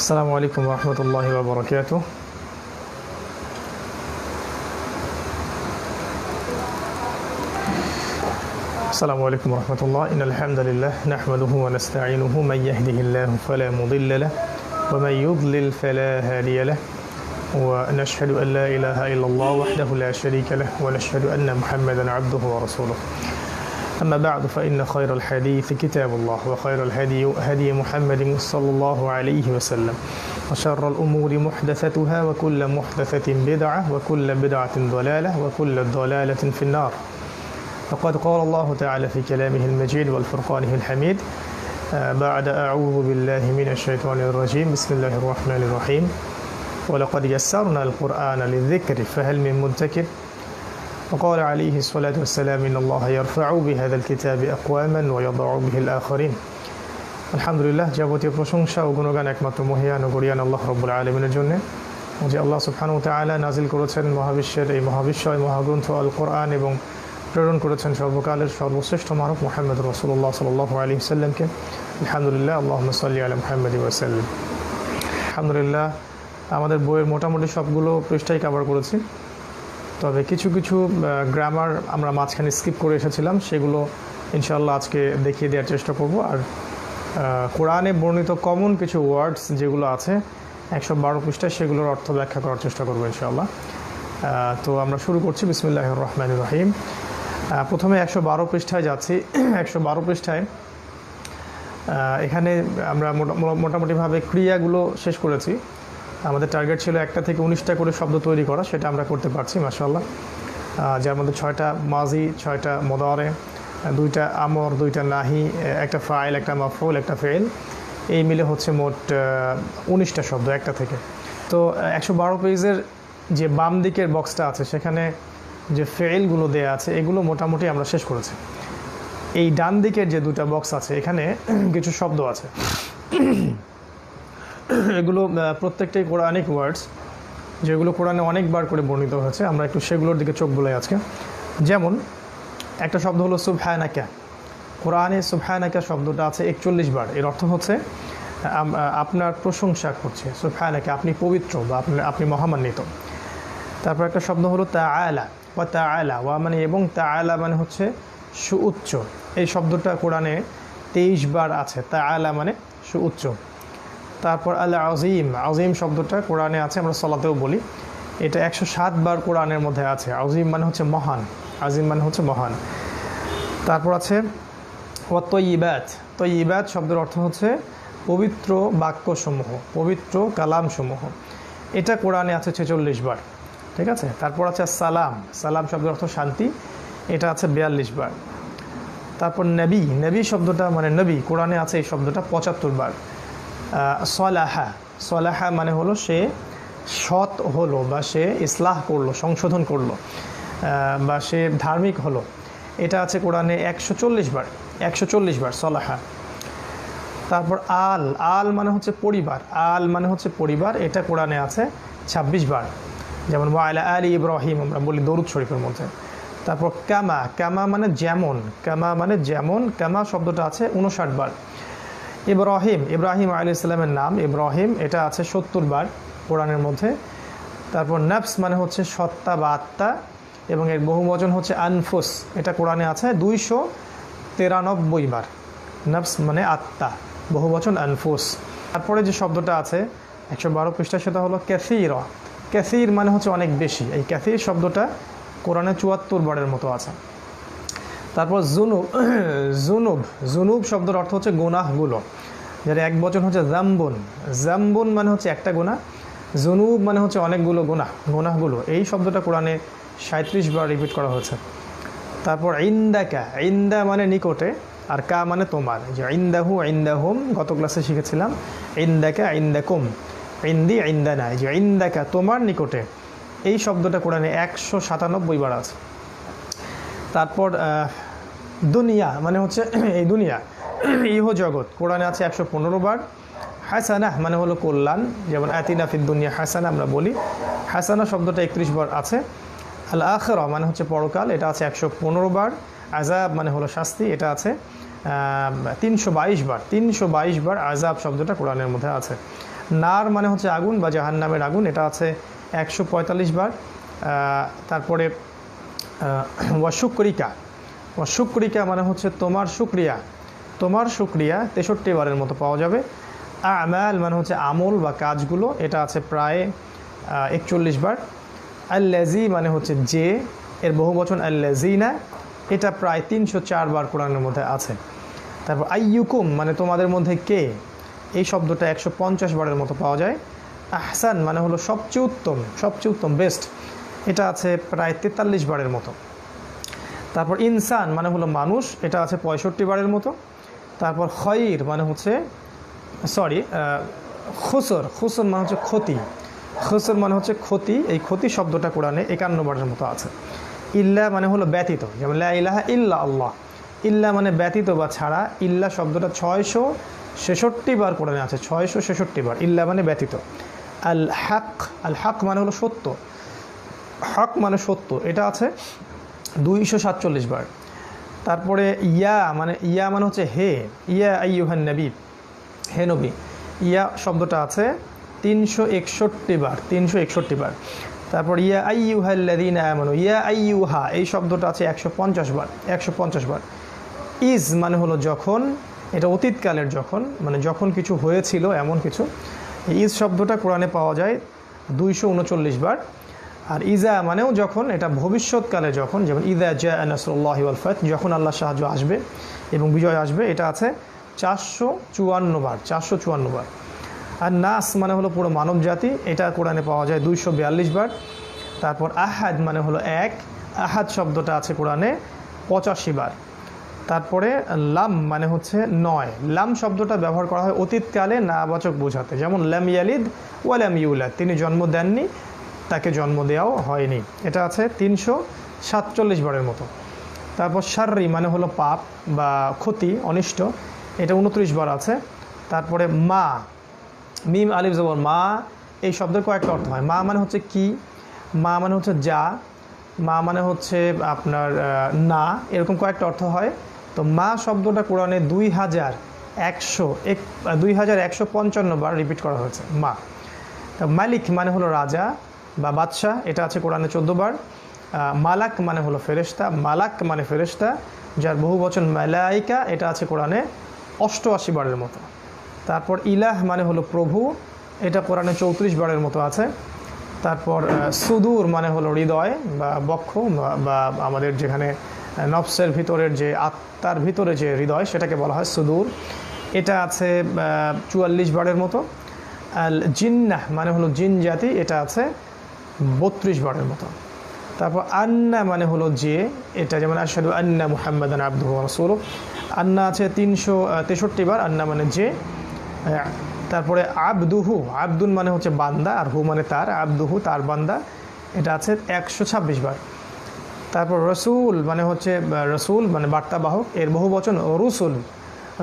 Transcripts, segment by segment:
السلام عليكم ورحمة الله وبركاته. السلام عليكم ورحمة الله. إن الحمد لله نحمده ونستعينه. من يهده الله فلا مضل له ومن يضلل فلا هادي له ونشهد أن لا إله إلا الله وحده لا شريك له ونشهد أن محمدا عبده ورسوله. أما بعد فإن خير الحديث كتاب الله وخير الهدي هدي محمد صلى الله عليه وسلم وشر الأمور محدثتها وكل محدثة بدعة وكل بدعة ضلالة وكل ضلالة في النار. فقد قال الله تعالى في كلامه المجيد والفرقانه الحميد بعد أعوذ بالله من الشيطان الرجيم بسم الله الرحمن الرحيم ولقد يسرنا القرآن للذكر فهل من مدكر وقال عليه الصلاة والسلام إن الله يرفع بهذا الكتاب أقواما ويضع به الآخرين. আলহামদুলিল্লাহ, যাবতীয় প্রশংসা ও গুণগান একমাত্র মহিয়ান ও গরিয়ান আল্লাহ রব্বুল আলামিনের জন্য, যে আল্লাহ সুবহানাহু ওয়া তাআলা নাজিল করেছেন মহাবিশ্বের এই মহাবিশ্বয় মহাগ্রন্থ আল কোরআন এবং প্রেরণ করেছেন সর্বকালের সর্বশ্রেষ্ঠ মানব মুহাম্মদ রাসূলুল্লাহ সাল্লাল্লাহু আলাইহি ওয়াসাল্লামকে। আলহামদুলিল্লাহ, আল্লাহুম্মা সাল্লি আলা মুহাম্মাদি ওয়া সাল্লিম। আলহামদুলিল্লাহ, আমাদের বইয়ের মোটামুটি সবগুলো পৃষ্ঠাই কভার করেছি, তবে কিছু কিছু গ্রামার আমরা মাঝখানে স্কিপ করে এসেছিলাম, সেগুলো ইনশাআল্লাহ আজকে দেখিয়ে দেওয়ার চেষ্টা করব। আর কোরআনে বর্ণিত কমন কিছু ওয়ার্ডস যেগুলো আছে 112 পৃষ্ঠায়, সেগুলোর অর্থ ব্যাখ্যা করার চেষ্টা করবো ইনশাআল্লাহ। তো আমরা শুরু করছি বিসমিল্লাহির রহমানির রহিম। প্রথমে 112 পৃষ্ঠায় যাচ্ছি। 112 পৃষ্ঠায় এখানে আমরা মোটামুটিভাবে ক্রিয়াগুলো শেষ করেছি। আমাদের টার্গেট ছিল 1টা থেকে 19টা করে শব্দ তৈরি করা, সেটা আমরা করতে পারছি মাশাআল্লাহ। যার মধ্যে 6টা মাজি, 6টা মুদারে, 2টা আমর, 2টা নাহি, একটা ফাইল, একটা মাফউল, একটা ফেল, এই মিলে হচ্ছে মোট 19টা শব্দ 1টা থেকে। তো 112 পেজের যে বাম দিকের বক্সটা আছে সেখানে যে ফেলগুলো দেয়া আছে এগুলো মোটামুটি আমরা শেষ করেছি। এই ডান দিকের যে 2টা বক্স আছে এখানে কিছু শব্দ আছে, এগুলো প্রত্যেকটাই কোরআনিক ওয়ার্ডস, যেগুলো কোরআনে অনেকবার করে বর্ণিত হয়েছে। আমরা একটু সেগুলোর দিকে চোখ বোলাই আজকে। যেমন একটা শব্দ হলো সুবহানাকা। কোরআনে সুবহানাকা শব্দটা আছে 41 বার। এর অর্থ হচ্ছে আপনার প্রশংসা করছে। সুবহানাকা, আপনি পবিত্র বা আপনি মহামান্বিত। তারপর একটা শব্দ হলো তাআলা। ওয়া তাআলা, ওয়া মানে এবং, তাআলা মানে হচ্ছে সুউচ্চ। এই শব্দটা কোরআনে 23 বার আছে। তাআলা মানে সুউচ্চ। তারপর আল আজিম। আজিম শব্দটা কোরআনে আছে, আমরা সালাতেও বলি। এটা 107 বার কোরআনের মধ্যে আছে। আজিম মানে হচ্ছে মহান, আজিম মানে হচ্ছে মহান। তারপর আছে ওয়া তয়্যিবাত। তয়্যিবাত শব্দের অর্থ হচ্ছে পবিত্র বাক্যসমূহ, পবিত্র কালামসমূহ। এটা কোরআনে আছে 46 বার, ঠিক আছে। তারপর আছে সালাম। সালাম শব্দের অর্থ শান্তি, এটা আছে 42 বার। তারপর নবী। নবী শব্দটা মানে নবী, কোরআনে আছে এই শব্দটা 75 বার। সলাহা। সলাহা মানে হলো সে সৎ হলো বা সে ইসলাহ করলো, সংশোধন করলো, বা সে ধার্মিক হলো। এটা আছে কোরআনে 140 বার, 140 বার সলাহা। তারপর আল। আল মানে হচ্ছে পরিবার, আল মানে হচ্ছে পরিবার। এটা কোরআনে আছে 26 বার। যেমন ওয়া আলা আলি ইব্রাহিম আমরা বলি দরুদ শরীফের মধ্যে। তারপর কামা। কামা মানে যেমন, কামা মানে যেমন। কামা শব্দটা আছে 59 বার। ইব্রাহিম। ইব্রাহিম আলাইহিস সালামের নাম ইব্রাহিম, এটা আছে 70 বার কোরআনের মধ্যে। তারপর নফস মানে হচ্ছে সত্তা বা আত্মা, এবং এর বহুবচন হচ্ছে আনফুস। এটা কোরআনে আছে 293 বার। নফস মানে আত্মা, বহুবচন আনফুস। তারপরে যে শব্দটা আছে 112 পৃষ্ঠা, সেটা হলো কাসীর। কাসীর মানে হচ্ছে অনেক বেশি। এই কাসীর শব্দটা কোরআনে 74 বারের মতো আছে। তারপর জুনুব। জুনুব। জুনুব শব্দের অর্থ হচ্ছে গুনাহগুলো, যার এক বচন হচ্ছে জাম্বুন। জাম্বুন মানে হচ্ছে একটা গুনাহ, জুনুব মানে হচ্ছে অনেকগুলো গুনাহ, গুনাহগুলো। এই শব্দটা কোরআনে 37 বার রিপিট করা হয়েছে। তারপর ইন্দাকা। ইন্দা মানে নিকটে, আর কা মানে তোমার। যে ইন্দাহু, ইন্দাহুম গত ক্লাসে শিখেছিলাম। ইন্দাকা, ইন্দাকুম, ইন্দি, ইন্দানা। যে ইন্দাকা তোমার নিকটে, এই শব্দটা কোরআনে 197 বার আছে। তারপর দুনিয়া মানে হচ্ছে এই দুনিয়া, ইহ জগৎ, কোরআনে আছে 115 বার। হাসানা মানে হলো কল্যাণ, যেমন আতিনা ফিদ দুনিয়া হাসানা আমরা বলি। হাসানা শব্দটা 31 বার আছে। আল আখিরা মানে হচ্ছে পরকাল, এটা আছে 115 বার। আযাব মানে হলো শাস্তি, এটা আছে 322 বার। 322 বার আযাব শব্দটা কোরআনের মধ্যে আছে। নার মানে হচ্ছে আগুন বা জাহান্নামের আগুন, এটা আছে 145 বার। তারপরে ওয়াশুকরিকা, ওয়াশুকরিকা মানে হচ্ছে তোমার শুক্রিয়া, তোমার শুক্রিয়া 63 বারের মতো পাওয়া যাবে। আমাল মানে হচ্ছে আমল বা কাজগুলো, এটা আছে প্রায় 41 বার। আল্লাজি মানে হচ্ছে যে, এর বহুবচন আল্লাজিনা, এটা প্রায় 304 বার কোরআনের মধ্যে আছে। তারপর আইয়ুকুম মানে তোমাদের মধ্যে কে, এই শব্দটা 150 বারের মতো পাওয়া যায়। আহসান মানে হলো সবচেয়ে উত্তম, সবচেয়ে উত্তম, বেস্ট, এটা আছে প্রায় 43 বারের মতো। তারপর ইনসান মানে হলো মানুষ, এটা আছে 65 বারের মতো। তারপর খয়র মানে হচ্ছে খুসর, খুসর মানে হচ্ছে ক্ষতি, খুসর মানে হচ্ছে ক্ষতি, এই ক্ষতি শব্দটা কোরআনে 51 বারের মতো আছে। ইল্লা মানে হলো ব্যতীত, যেমন লা ইলাহা ইল্লা আল্লাহ, ইল্লা মানে ব্যতীত বা ছাড়া, ইল্লা শব্দটা 666 বার কোরআনে আছে, 666 বার, ইল্লা মানে ব্যতীত। আল হক, আল হক মানে হলো সত্য, হক মানে সত্য, এটা আছে 247 বার। তারপরে ইয়া মানে হচ্ছে হে, ইয়া আইয়ুহান নবী, হে নবী, ইয়া শব্দটা আছে 361 বার, 361 বার। তারপর ইয়া আইয়ুহাল্লাযীনা আমানু, ইয়া আইয়ুহা, এই শব্দটা আছে 150 বার, 150 বার। ইজ মানে হলো যখন, এটা অতীতকালের যখন, মানে যখন কিছু হয়েছিল এমন কিছু। ইজ শব্দটা কোরআনে পাওয়া যায় 239 বার। আর ইজা মানেও যখন, এটা ভবিষ্যৎকালে যখন, যেমন ইজা জা নাসরুল্লাহি ওয়াল ফাত, যখন আল্লাহর সাহায্য আসবে এবং বিজয় আসবে, এটা আছে 454 বার, 454 বার। আর নাস মানে হলো পুরো মানব জাতি, এটা কোরআনে পাওয়া যায় 242 বার। তারপর আহাদ মানে হলো এক, আহাদ শব্দটা আছে কোরআনে 85 বার। তারপরে লাম মানে হচ্ছে নয়, লাম শব্দটা ব্যবহার করা হয় অতীতকালে নাবাচক বোঝাতে, যেমন লাম ইয়ালিদ ওয়া লাম ইউলাদ, তিনি জন্ম দেননি, তাকে জন্ম দেওয়াও হয়নি, এটা আছে 347 বারের মতো। তারপর শাররি মানে হলো পাপ বা ক্ষতি, অনিষ্ট, এটা 29 বার আছে। তারপরে মা, মিম আলিফ জবর মা, এই শব্দের কয়েকটা অর্থ হয়। মা মানে হচ্ছে কি, মা মানে হচ্ছে যা, মা মানে হচ্ছে আপনার না, এরকম কয়েকটা অর্থ হয়। তো মা শব্দটা কোরআনে 2155 বার রিপিট করা হয়েছে, মা। তো মালিক মানে হলো রাজা বা বাদশাহ, এটা আছে কোরআনে 14 বার। মালাক মানে হলো ফেরেশতা, মালাক মানে ফেরেশতা, যার বহু বচন মালাইকা, এটা আছে কোরআনে 88 বারের মতো। তারপর ইলাহ মানে হলো প্রভু, এটা কোরআনে 34 বারের মতো আছে। তারপর সুদূর মানে হলো হৃদয় বা বক্ষ বা আমাদের যেখানে নফসের ভিতরের যে আত্মার ভিতরে যে হৃদয়, সেটাকে বলা হয় সুদূর, এটা আছে 44 বারের মতো। আল জিন্নাহ মানে হলো জিন জাতি, এটা আছে 32 বারের মতো। তারপর আন্না মানে হলো যে, এটা যেমন আশহাদু আন্না মুহাম্মাদান আবদুহু ওয়া রাসূলুহু, আন্না আছে 363 বার, আন্না মানে যে। তারপরে আবদুহু, আব্দুন মানে হচ্ছে বান্দা, আর হু মানে তার, আবদুহু তার বান্দা, এটা আছে 126 বার। তারপর রসুল মানে হচ্ছে, রসুল মানে বার্তাবাহক, এর বহু বচন রুসুল,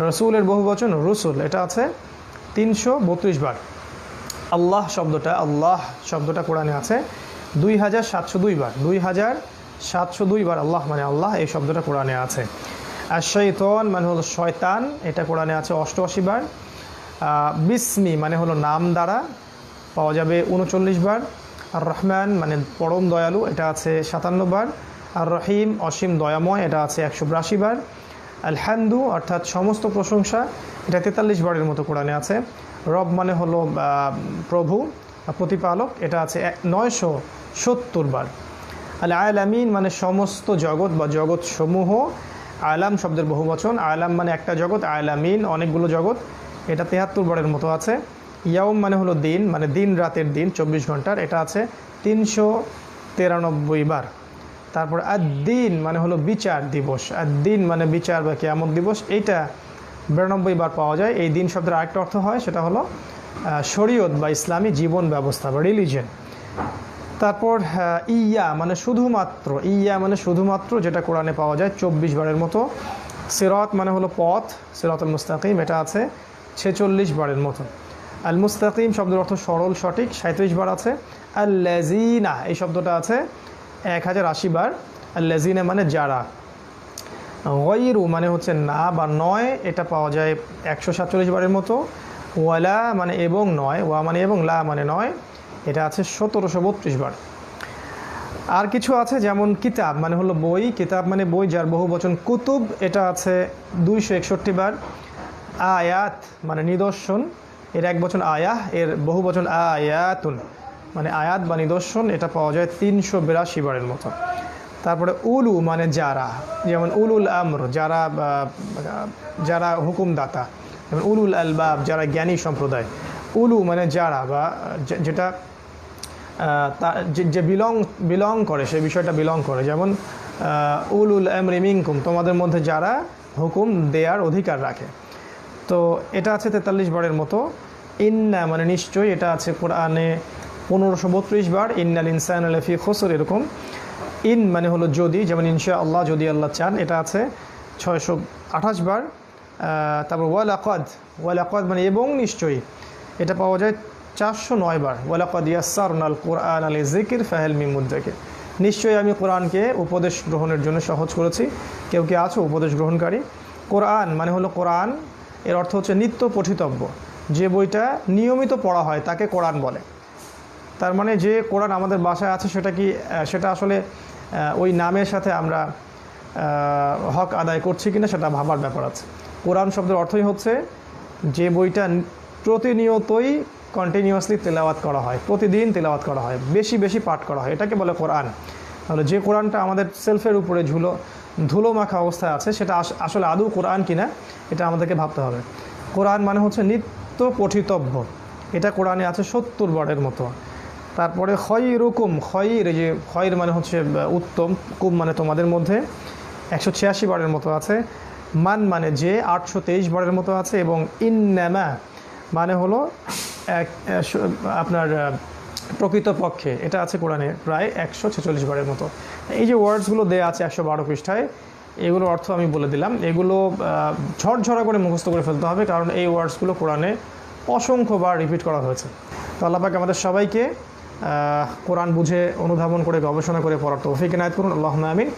রসুলের বহু বচন রুসুল, এটা আছে 332 বার। আল্লাহ শব্দটা কোরআনে আছে 2702 বার, 2702 বার আল্লাহ মানে আল্লাহ, এই শব্দটা কোরআনে আছে। আর শয়তান মানে হলো শয়তান, এটা কোরআনে আছে 88 বার। বিসমি মানে হলো নাম দ্বারা, পাওয়া যাবে 39 বার। আর রহমান মানে পরম দয়ালু, এটা আছে 57 বার। আর রহিম অসীম দয়াময়, এটা আছে 182 বার। আলহামদু অর্থাৎ সমস্ত প্রশংসা, এটা 43 বারের মতো কোরআনে আছে। রব মানে হলো প্রভু প্রতিপালক, এটা আছে 970 বার। আল আলামিন মানে সমস্ত জগৎ বা জগৎ সমূহ, আলাম শব্দের বহু বচন, আলাম মানে একটা জগৎ, আলামিন অনেকগুলো জগৎ, এটা 73 বারের মতো আছে। ইয়াউম মানে হলো দিন, মানে দিন রাতের দিন 24 ঘন্টার, এটা আছে 393 বার। তারপর আদ-দিন মানে হলো বিচার দিবস, আদ-দিন মানে বিচার বা কিয়ামত দিবস, এইটা 92 বার পাওয়া যায়। এই দিন শব্দের আরেকটা অর্থ হয়, সেটা হলো শরীয়ত বা ইসলামী জীবন ব্যবস্থা বা রিলিজিয়ন। তারপর ইয়া মানে শুধুমাত্র, ইয়া মানে শুধুমাত্র, যেটা কোরআনে পাওয়া যায় 24 বারের মতো। সিরাত মানে হলো পথ, সিরাতুল মুস্তাকিম, এটা আছে 46 বারের মতো। আল মুস্তাকিম শব্দের অর্থ সরল সঠিক, 37 বার আছে। আল্লাযিনা এই শব্দটা আছে 1080 বার, আল্লাযিনা মানে যারা। গায়রু মানে হচ্ছে না বা নয়, এটা পাওয়া যায় 147 বারের মতো। ওয়ালা মানে এবং নয়, ওয়া মানে এবং, লা মানে নয়, এটা আছে 1732 বার। আর কিছু আছে যেমন কিতাব মানে হলো বই, কিতাব মানে বই যার বহু বচন কুতুব, এটা আছে 261 বার। আয়াত মানে নিদর্শন, এর এক বচন আয়াহ, এর বহু বচন আয়াতুন মানে আয়াত বা নিদর্শন, এটা পাওয়া যায় 382 বারের মতো। তারপরে উলু মানে যারা, যেমন উলুল আমর যারা যারা হুকুমদাতা, যেমন উলুল আলবাব যারা জ্ঞানী সম্প্রদায়। উলু মানে যারা বা যেটা যে বিলং করে, সেই বিষয়টা বিলং করে, যেমন উলুল আমরি মিনকুম তোমাদের মধ্যে যারা হুকুম দেয়ার অধিকার রাখে। তো এটা আছে 43 বারের মতো। ইন্না মানে নিশ্চয়, এটা আছে কোরআনে 1532 বার। ইন্নাল ইনসানা লাফি খুসর, এরকম। ইন মানে হলো যদি, যেমন ইনশা আল্লাহ যদি আল্লাহ চান, এটা আছে 628 বার। তারপর ওয়ালাকাদ মানে এবং নিশ্চয়ই, এটা পাওয়া যায় 409 বার। ওয়ালাকাদ ইয়াসসারনাল কুরআনা লিযিকর ফাহাল মিন মুদ্দাকির, নিশ্চয়ই আমি কোরআনকে উপদেশ গ্রহণের জন্য সহজ করেছি, কেউ কি আছো উপদেশ গ্রহণকারী। কোরআন মানে হলো কোরআন, এর অর্থ হচ্ছে নিত্য পঠিতব্য, যে বইটা নিয়মিত পড়া হয় তাকে কোরআন বলে। তার মানে যে কোরআন আমাদের বাসায় আছে সেটা আসলে ওই নামের সাথে আমরা হক আদায় করছি কিনা সেটা ভাবার ব্যাপার আছে। কোরআন শব্দের অর্থই হচ্ছে যে বইটা প্রতিনিয়তই কন্টিনিউয়াসলি তেলাওয়াত করা হয়, প্রতিদিন তেলাওয়াত করা হয়, বেশি বেশি পাঠ করা হয়, এটাকে বলে কোরআন। তাহলে যে কোরআনটা আমাদের সেলফের উপরে ধুলো মাখা অবস্থায় আছে, সেটা আসলে আদৌ কোরআন কিনা এটা আমাদেরকে ভাবতে হবে। কোরআন মানে হচ্ছে নিত্য পঠিতব্য, এটা কোরআনে আছে 70 বারের মতো। তারপরে খয়রুকুম, খয়র, যে খয়র মানে হচ্ছে উত্তম, কুম মানে তোমাদের মধ্যে, 186 বারের মতো আছে। মান মানে যে, 823 বারের মতো আছে। এবং ইন্নামা মানে হলো আপনার প্রকৃতপক্ষে, এটা আছে কোরআনে প্রায় 146 বারের মতো। এই যে ওয়ার্ডসগুলো দেয়া আছে 112 পৃষ্ঠায়, এগুলোর অর্থ আমি বলে দিলাম। এগুলো ঝরঝরা করে মুখস্থ করে ফেলতে হবে, কারণ এই ওয়ার্ডসগুলো কোরআনে অসংখ্যবার রিপিট করা হয়েছে। তো আল্লাহ পাক আমাদের সবাইকে কোরআন বুঝে অনুধাবন করে গবেষণা করে পড়ার তৌফিক এনায়েত করুন। আল্লাহুম্মা আমিন।